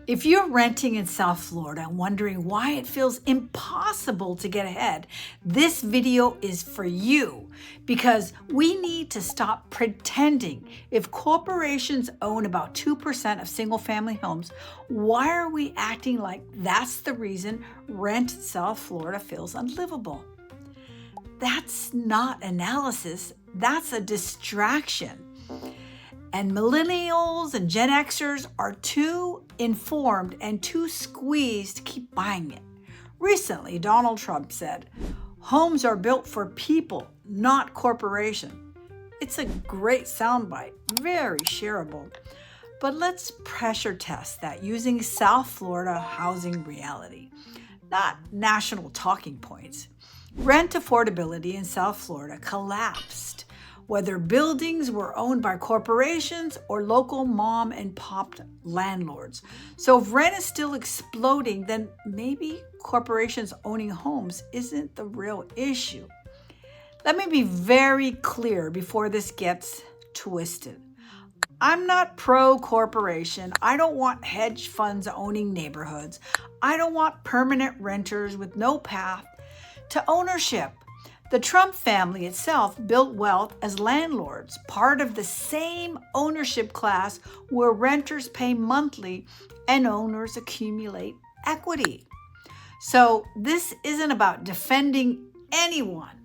If you're renting in South Florida and wondering why it feels impossible to get ahead, this video is for you because we need to stop pretending. If corporations own about 2% of single-family homes, why are we acting like that's the reason rent in South Florida feels unlivable? That's not analysis, that's a distraction. And millennials and Gen Xers are too informed and too squeezed to keep buying it. Recently, Donald Trump said, "Homes are built for people, not corporation." It's a great soundbite, very shareable. But let's pressure test that using South Florida housing reality, not national talking points. Rent affordability in South Florida collapsed, whether buildings were owned by corporations or local mom and pop landlords. So if rent is still exploding, then maybe corporations owning homes isn't the real issue. Let me be very clear before this gets twisted. I'm not pro-corporation. I don't want hedge funds owning neighborhoods. I don't want permanent renters with no path to ownership. The Trump family itself built wealth as landlords, part of the same ownership class where renters pay monthly and owners accumulate equity. So this isn't about defending anyone.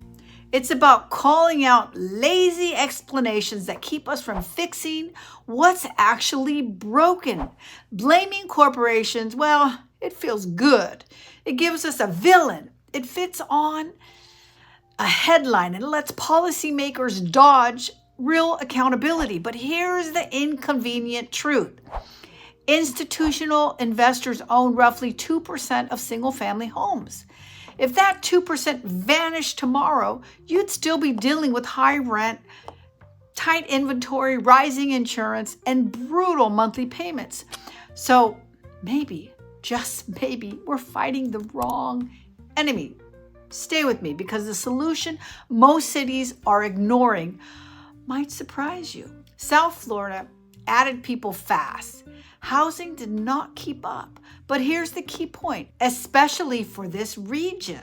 It's about calling out lazy explanations that keep us from fixing what's actually broken. Blaming corporations, well, it feels good. It gives us a villain. It fits on a headline and lets policymakers dodge real accountability. But here's the inconvenient truth. Institutional investors own roughly 2% of single-family homes. If that 2% vanished tomorrow, you'd still be dealing with high rent, tight inventory, rising insurance, and brutal monthly payments. So maybe, just maybe, we're fighting the wrong enemy. Stay with me because the solution most cities are ignoring might surprise you. South Florida added people fast. Housing did not keep up. But here's the key point, especially for this region.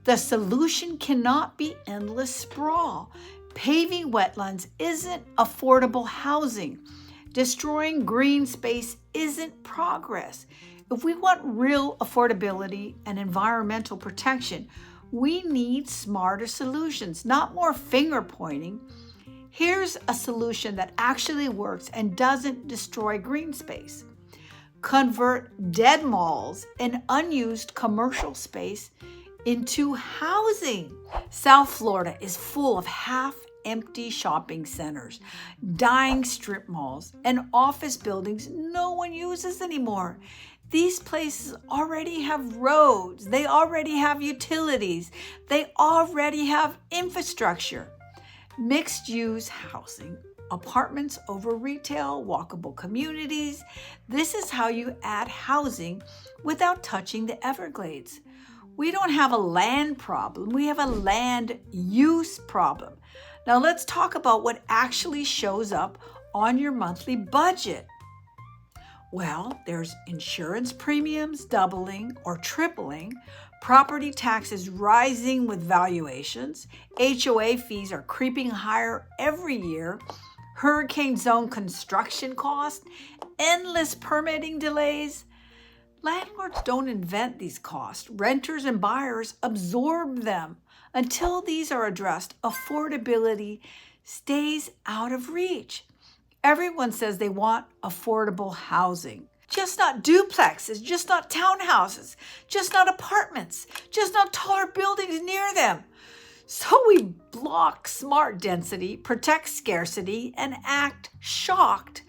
The solution cannot be endless sprawl. Paving wetlands isn't affordable housing. Destroying green space isn't progress. If we want real affordability and environmental protection, we need smarter solutions, not more finger pointing. Here's a solution that actually works and doesn't destroy green space. Convert dead malls and unused commercial space into housing. South Florida is full of half-empty shopping centers, dying strip malls, and office buildings no one uses anymore. These places already have roads, they already have utilities, they already have infrastructure. Mixed-use housing, apartments over retail, walkable communities. This is how you add housing without touching the Everglades. We don't have a land problem, we have a land use problem. Now let's talk about what actually shows up on your monthly budget. Well, there's insurance premiums doubling or tripling, property taxes rising with valuations, HOA fees are creeping higher every year, hurricane zone construction costs, endless permitting delays. Landlords don't invent these costs. Renters and buyers absorb them. Until these are addressed, affordability stays out of reach. Everyone says they want affordable housing. Just not duplexes, just not townhouses, just not apartments, just not taller buildings near them. So we block smart density, protect scarcity, and act shocked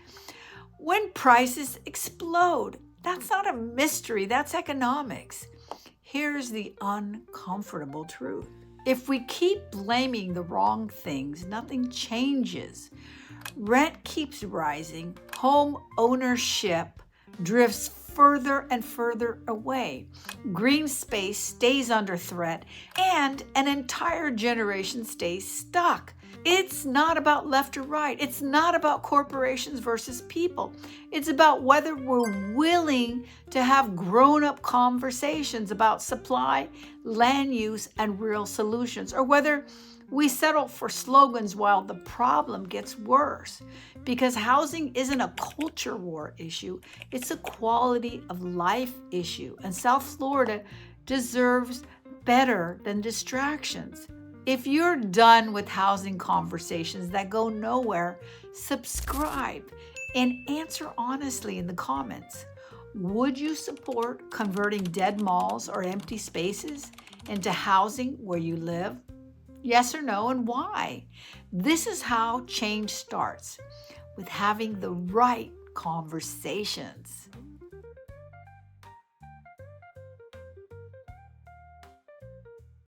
when prices explode. That's not a mystery, that's economics. Here's the uncomfortable truth. If we keep blaming the wrong things, nothing changes. Rent keeps rising, home ownership drifts further and further away. Green space stays under threat, and an entire generation stays stuck. It's not about left or right. It's not about corporations versus people. It's about whether we're willing to have grown-up conversations about supply, land use, and real solutions, or whether we settle for slogans while the problem gets worse. Because housing isn't a culture war issue, it's a quality of life issue. And South Florida deserves better than distractions. If you're done with housing conversations that go nowhere, subscribe and answer honestly in the comments. Would you support converting dead malls or empty spaces into housing where you live? Yes or no, and why? This is how change starts, with having the right conversations.